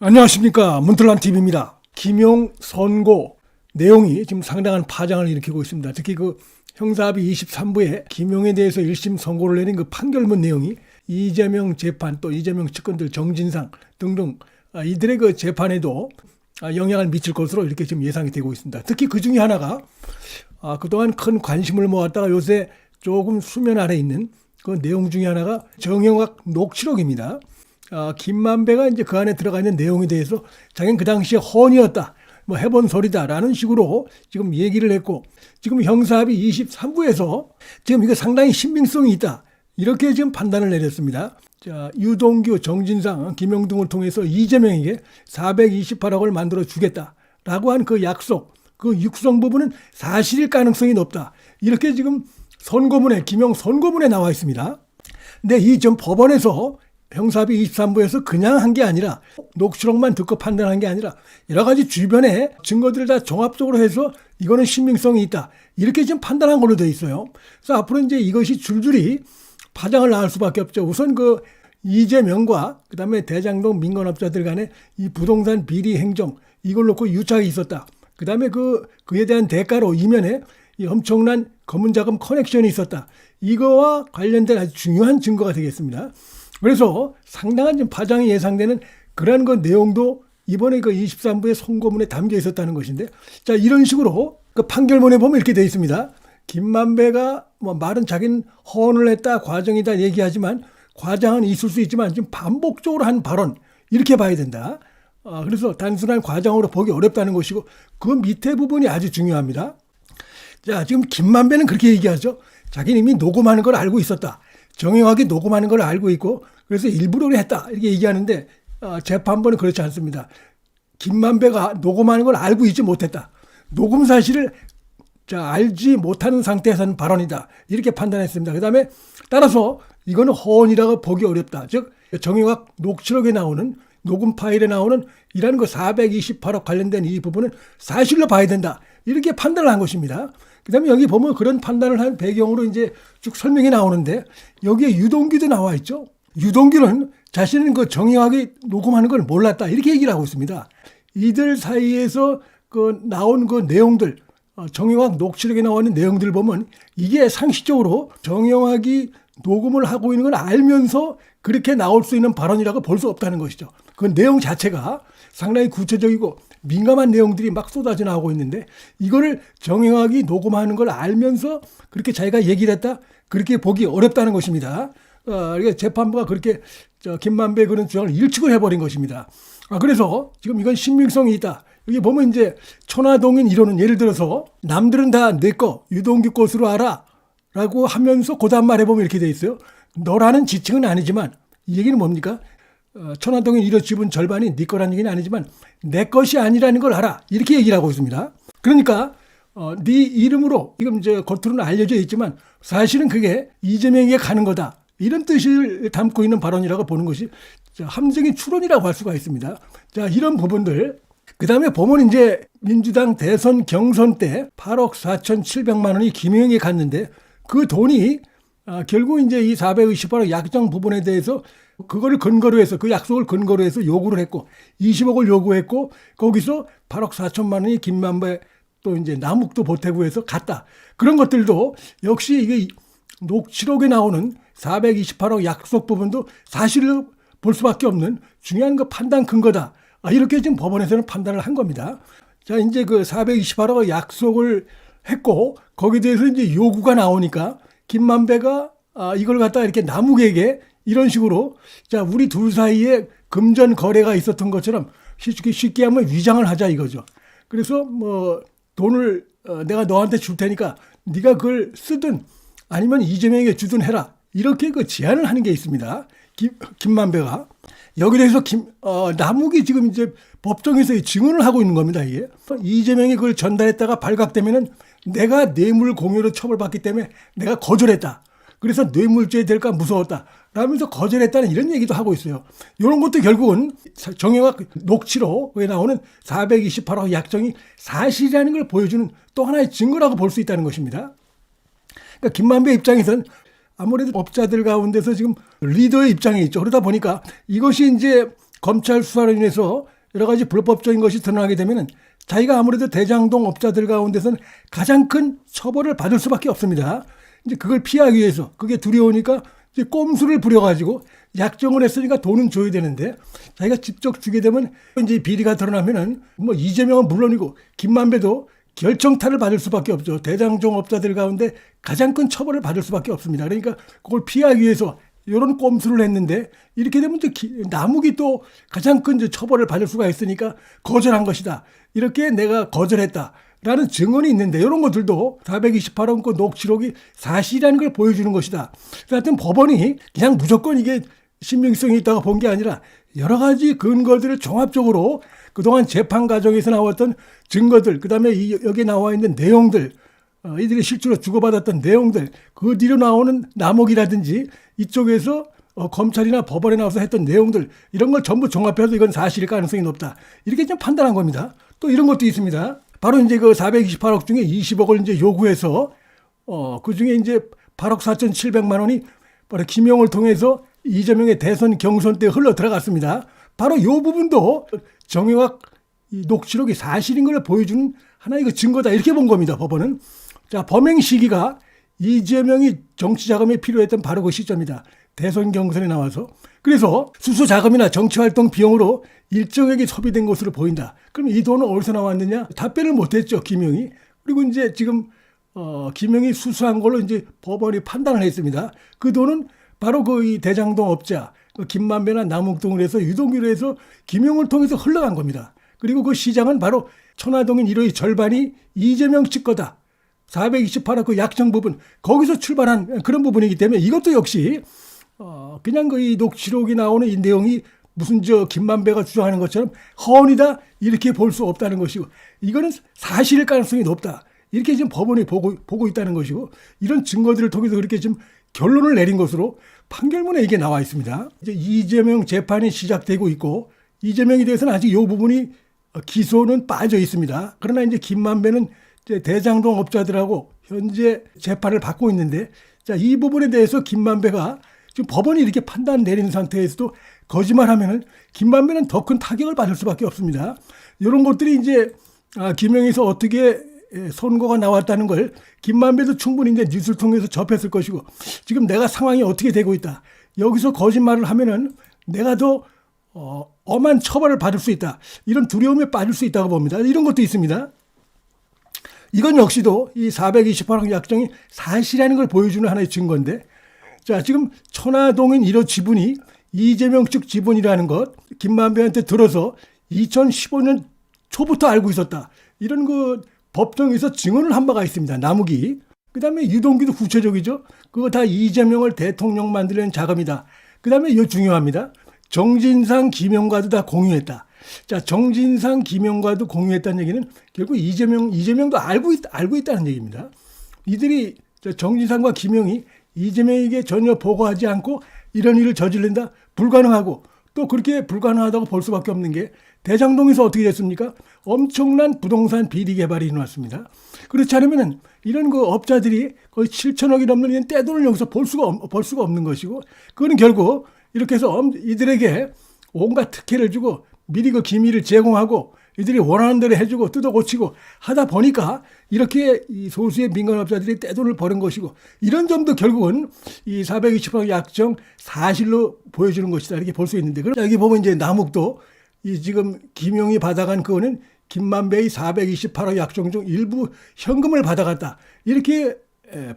안녕하십니까, 문틀란TV입니다. 김용 선고 내용이 지금 상당한 파장을 일으키고 있습니다. 특히 그 형사합의 23부에 김용에 대해서 1심 선고를 내린 그 판결문 내용이 이재명 재판, 또 이재명 측근들 정진상 등등 이들의 그 재판에도 영향을 미칠 것으로 이렇게 지금 예상이 되고 있습니다. 특히 그 중에 하나가 그동안 큰 관심을 모았다가 요새 조금 수면 아래 있는 그 내용 중에 하나가 정영학 녹취록입니다. 김만배가 이제 그 안에 들어가 있는 내용에 대해서 자기는 그 당시에 헌이었다, 뭐 해본 소리다라는 식으로 지금 얘기를 했고, 지금 형사합의 23부에서 지금 이거 상당히 신빙성이 있다, 이렇게 지금 판단을 내렸습니다. 자, 유동규, 정진상, 김용 등을 통해서 이재명에게 428억을 만들어 주겠다라고 한 그 약속, 그 육성 부분은 사실일 가능성이 높다, 이렇게 지금 선고문에, 김용 선고문에 나와 있습니다. 근데 이 전 법원에서 형사합의 23부에서 그냥 한 게 아니라, 녹취록만 듣고 판단한 게 아니라 여러 가지 주변에 증거들을 다 종합적으로 해서 이거는 신빙성이 있다, 이렇게 지금 판단한 걸로 되어 있어요. 그래서 앞으로 이제 이것이 줄줄이 파장을 낳을 수밖에 없죠. 우선 그 이재명과 그다음에 대장동 민간업자들 간에 이 부동산 비리 행정, 이걸 놓고 유착이 있었다. 그다음에 그에 대한 대가로 이면에 이 엄청난 검은 자금 커넥션이 있었다. 이거와 관련된 아주 중요한 증거가 되겠습니다. 그래서 상당한 좀 파장이 예상되는 그러한 그 내용도 이번에 그 23부의 선고문에 담겨 있었다는 것인데, 자, 이런 식으로 그 판결문에 보면 이렇게 되어 있습니다. 김만배가 뭐 말은 자기는 헌을 했다, 과정이다 얘기하지만 과장은 있을 수 있지만 지금 반복적으로 한 발언, 이렇게 봐야 된다. 그래서 단순한 과장으로 보기 어렵다는 것이고, 그 밑에 부분이 아주 중요합니다. 자, 지금 김만배는 그렇게 얘기하죠. 자기는 이미 녹음하는 걸 알고 있었다. 정형하게 녹음하는 걸 알고 있고 그래서 일부러 했다, 이렇게 얘기하는데 재판부는 그렇지 않습니다. 김만배가 녹음하는 걸 알고 있지 못했다. 녹음 사실을 알지 못하는 상태에서 하는 발언이다, 이렇게 판단했습니다. 그 다음에 따라서 이거는 허언이라고 보기 어렵다. 즉 정형학 녹취록에 나오는, 녹음 파일에 나오는 이라는 그 428억 관련된 이 부분은 사실로 봐야 된다, 이렇게 판단을 한 것입니다. 그 다음에 여기 보면 그런 판단을 한 배경으로 이제 쭉 설명이 나오는데, 여기에 유동규도 나와 있죠. 유동규는 자신은 그 정형학이 녹음하는 걸 몰랐다, 이렇게 얘기를 하고 있습니다. 이들 사이에서 그 나온 그 내용들, 정형학 녹취록에 나오는 내용들 보면 이게 상식적으로 정형학이 녹음을 하고 있는 걸 알면서 그렇게 나올 수 있는 발언이라고 볼 수 없다는 것이죠. 그 내용 자체가 상당히 구체적이고 민감한 내용들이 막 쏟아져 나오고 있는데, 이거를 정형학이 녹음하는 걸 알면서 그렇게 자기가 얘기를 했다, 그렇게 보기 어렵다는 것입니다. 그러니까 재판부가 그렇게 김만배 그런 주장을 일축을 해버린 것입니다. 그래서 지금 이건 신빙성이 있다. 여기 보면 이제 천하동인 이론은, 예를 들어서 남들은 다 내 거, 유동규 것으로 알아 라고 하면서 고단 말해 보면 이렇게 돼 있어요. 너라는 지칭은 아니지만, 이 얘기는 뭡니까? 천하동인 이런 집은 절반이 네 거라는 얘기는 아니지만 내 것이 아니라는 걸 알아, 이렇게 얘기를 하고 있습니다. 그러니까 네 이름으로 지금 이제 겉으로는 알려져 있지만 사실은 그게 이재명에게 가는 거다, 이런 뜻을 담고 있는 발언이라고 보는 것이 함정의 추론이라고 할 수가 있습니다. 자, 이런 부분들. 그 다음에 보면 이제 민주당 대선 경선 때 8억 4,700만 원이 김용에게 갔는데, 그 돈이 결국 이제 이 428억 약정 부분에 대해서 그거를 근거로 해서, 그 약속을 근거로 해서 요구를 했고 20억을 요구했고, 거기서 8억 4천만 원이 김만배 또 이제 남욱도 보태고 해서 갔다. 그런 것들도 역시 이게 녹취록에 나오는 428억 약속 부분도 사실을 볼 수밖에 없는 중요한 그 판단 근거다, 이렇게 지금 법원에서는 판단을 한 겁니다. 자, 이제 그 428억 약속을 했고 거기에 대해서 이제 요구가 나오니까 김만배가 이걸 갖다 이렇게 남욱에게 이런 식으로, 자, 우리 둘 사이에 금전 거래가 있었던 것처럼 쉽게 하면 위장을 하자, 이거죠. 그래서 뭐 돈을 내가 너한테 줄 테니까 네가 그걸 쓰든 아니면 이재명에게 주든 해라, 이렇게 그 제안을 하는 게 있습니다. 김만배가 여기에 대해서 남욱이 지금 이제 법정에서 증언을 하고 있는 겁니다. 이게 이재명이 그걸 전달했다가 발각되면은 내가 뇌물 공여로 처벌받기 때문에 내가 거절했다, 그래서 뇌물죄 될까 무서웠다 라면서 거절했다는 이런 얘기도 하고 있어요. 이런 것도 결국은 정형학 녹취록에 나오는 428억 약정이 사실이라는 걸 보여주는 또 하나의 증거라고 볼 수 있다는 것입니다. 그러니까 김만배 입장에서는 아무래도 법자들 가운데서 지금 리더의 입장에 있죠. 그러다 보니까 이것이 이제 검찰 수사로 인해서 여러 가지 불법적인 것이 드러나게 되면 자기가 아무래도 대장동 업자들 가운데서는 가장 큰 처벌을 받을 수밖에 없습니다. 이제 그걸 피하기 위해서, 그게 두려우니까 이제 꼼수를 부려가지고 약정을 했으니까 돈은 줘야 되는데 자기가 직접 주게 되면 이제 비리가 드러나면은 뭐 이재명은 물론이고 김만배도 결정타를 받을 수밖에 없죠. 대장동 업자들 가운데 가장 큰 처벌을 받을 수밖에 없습니다. 그러니까 그걸 피하기 위해서 이런 꼼수를 했는데 이렇게 되면 이제 남욱이 또 가장 큰 처벌을 받을 수가 있으니까 거절한 것이다. 이렇게 내가 거절했다라는 증언이 있는데 이런 것들도 428원 그 녹취록이 사실이라는 걸 보여주는 것이다. 하여튼 법원이 그냥 무조건 이게 신빙성이 있다고 본 게 아니라 여러 가지 근거들을 종합적으로 그동안 재판 과정에서 나왔던 증거들, 그다음에 여기 나와 있는 내용들, 이들이 실제로 주고받았던 내용들, 그 뒤로 나오는 남욱이라든지 이쪽에서 검찰이나 법원에 나와서 했던 내용들, 이런 걸 전부 종합해서 이건 사실일 가능성이 높다. 이렇게 좀 판단한 겁니다. 또 이런 것도 있습니다. 바로 이제 그 428억 중에 20억을 이제 요구해서 그 중에 이제 8억 4,700만 원이 바로 김용을 통해서 이재명의 대선 경선 때 흘러 들어갔습니다. 바로 이 부분도 정영학 이 녹취록이 사실인 걸 보여주는 하나의 그 증거다. 이렇게 본 겁니다. 법원은. 자, 범행 시기가 이재명이 정치 자금이 필요했던 바로 그 시점이다. 대선 경선에 나와서. 그래서 수수 자금이나 정치 활동 비용으로 일정액이 소비된 것으로 보인다. 그럼 이 돈은 어디서 나왔느냐? 답변을 못했죠. 김용이. 그리고 이제 지금 김용이 수수한 걸로 이제 법원이 판단을 했습니다. 그 돈은 바로 그 이 대장동 업자 김만배나 남욱 등을 해서 유동규로 해서 김용을 통해서 흘러간 겁니다. 그리고 그 시장은 바로 천화동인 1호의 절반이 이재명 측 거다. 428억 그 약정 부분, 거기서 출발한 그런 부분이기 때문에 이것도 역시 그냥 그 이 녹취록이 나오는 이 내용이 무슨 김만배가 주장하는 것처럼 허언이다 이렇게 볼 수 없다는 것이고, 이거는 사실일 가능성이 높다. 이렇게 지금 법원이 보고 있다는 것이고, 이런 증거들을 통해서 그렇게 지금 결론을 내린 것으로 판결문에 이게 나와 있습니다. 이제 이재명 재판이 시작되고 있고, 이재명에 대해서는 아직 이 부분이 기소는 빠져 있습니다. 그러나 이제 김만배는 이제 대장동 업자들하고 현재 재판을 받고 있는데, 자, 이 부분에 대해서 김만배가 지금 법원이 이렇게 판단 내리는 상태에서도 거짓말하면은 김만배는 더 큰 타격을 받을 수밖에 없습니다. 이런 것들이 이제 김영에서 어떻게 선고가 나왔다는 걸 김만배도 충분히 이제 뉴스를 통해서 접했을 것이고, 지금 내가 상황이 어떻게 되고 있다. 여기서 거짓말을 하면은 내가 더 엄한 처벌을 받을 수 있다. 이런 두려움에 빠질 수 있다고 봅니다. 이런 것도 있습니다. 이건 역시도 이 428억 약정이 사실이라는 걸 보여주는 하나의 증거인데, 자, 지금 천화동인 1호 지분이 이재명 측 지분이라는 것, 김만배한테 들어서 2015년 초부터 알고 있었다. 이런 그 법정에서 증언을 한 바가 있습니다. 남욱이. 그 다음에 유동규도 구체적이죠. 그거 다 이재명을 대통령 만들려는 자금이다. 그 다음에 이거 중요합니다. 정진상, 김용과도 다 공유했다. 자, 정진상, 김용과도 공유했다는 얘기는 결국 이재명도 알고 있다는 얘기입니다. 이들이 정진상과 김용이 이재명에게 전혀 보고하지 않고 이런 일을 저지른다? 불가능하고, 또 그렇게 불가능하다고 볼 수밖에 없는 게 대장동에서 어떻게 됐습니까? 엄청난 부동산 비리 개발이 일어났습니다. 그렇지 않으면 이런 그 업자들이 거의 7천억이 넘는 이런 떼돈을 여기서 볼 수가 없는 것이고, 그거는 결국 이렇게 해서 이들에게 온갖 특혜를 주고 미리 그 기밀을 제공하고 이들이 원하는 대로 해주고 뜯어 고치고 하다 보니까 이렇게 이 소수의 민간업자들이 떼돈을 버는 것이고, 이런 점도 결국은 이 420억 약정 사실로 보여주는 것이다 이렇게 볼 수 있는데, 그럼 여기 보면 이제 남욱도 이 지금 김용이 받아간 그거는 김만배의 428억 약정 중 일부 현금을 받아갔다 이렇게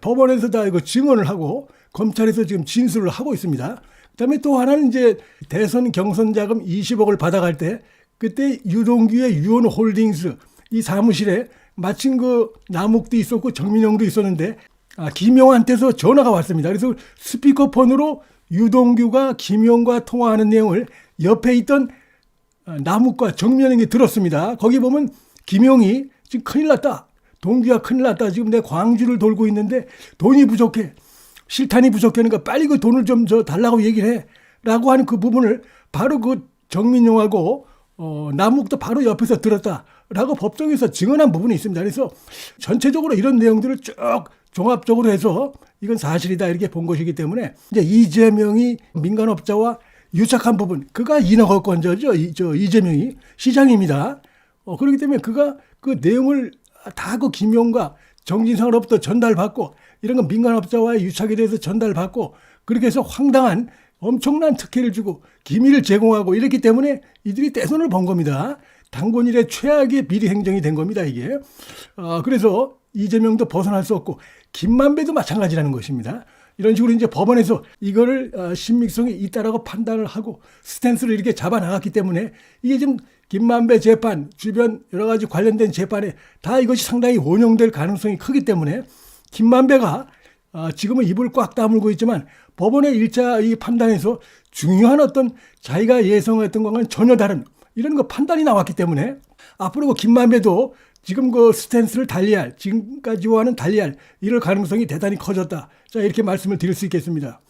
법원에서 다 이거 증언을 하고 검찰에서 지금 진술을 하고 있습니다. 그다음에 또 하나는 이제 대선 경선 자금 20억을 받아갈 때 그때 유동규의 유원홀딩스 이 사무실에 마침 그 남욱도 있었고 정민영도 있었는데 김용한테서 전화가 왔습니다. 그래서 스피커폰으로 유동규가 김용과 통화하는 내용을 옆에 있던 남욱과 정민영이 들었습니다. 거기 보면 김용이 지금 큰일 났다. 동규야 큰일 났다. 지금 내 광주를 돌고 있는데 돈이 부족해. 실탄이 부족하니까 빨리 그 돈을 좀 달라고 얘기를 해. 라고 하는 그 부분을 바로 그 정민용하고 남욱도 바로 옆에서 들었다라고 법정에서 증언한 부분이 있습니다. 그래서 전체적으로 이런 내용들을 쭉 종합적으로 해서 이건 사실이다 이렇게 본 것이기 때문에 이제 이재명이 민간업자와 유착한 부분, 그가 인허가권자죠. 이재명이 시장입니다. 그렇기 때문에 그가 그 내용을 다 그 김용과 정진상으로부터 전달받고 이런 거 민간업자와의 유착에 대해서 전달받고 그렇게 해서 황당한 엄청난 특혜를 주고 기밀을 제공하고 이랬기 때문에 이들이 떼돈을 번 겁니다. 당군 일의 최악의 비리 행정이 된 겁니다, 이게. 그래서 이재명도 벗어날 수 없고 김만배도 마찬가지라는 것입니다. 이런 식으로 이제 법원에서 이거를 신빙성이 있다라고 판단을 하고 스탠스를 이렇게 잡아 나갔기 때문에 이게 지금 김만배 재판 주변 여러 가지 관련된 재판에 다 이것이 상당히 원용될 가능성이 크기 때문에 김만배가 지금은 입을 꽉 다물고 있지만 법원의 1차 이 판단에서 중요한 어떤 자기가 예상했던 것과는 전혀 다른 이런 거 판단이 나왔기 때문에 앞으로 그 김만배도 지금 그 스탠스를 달리할 지금까지와는 달리할 이럴 가능성이 대단히 커졌다. 자, 이렇게 말씀을 드릴 수 있겠습니다.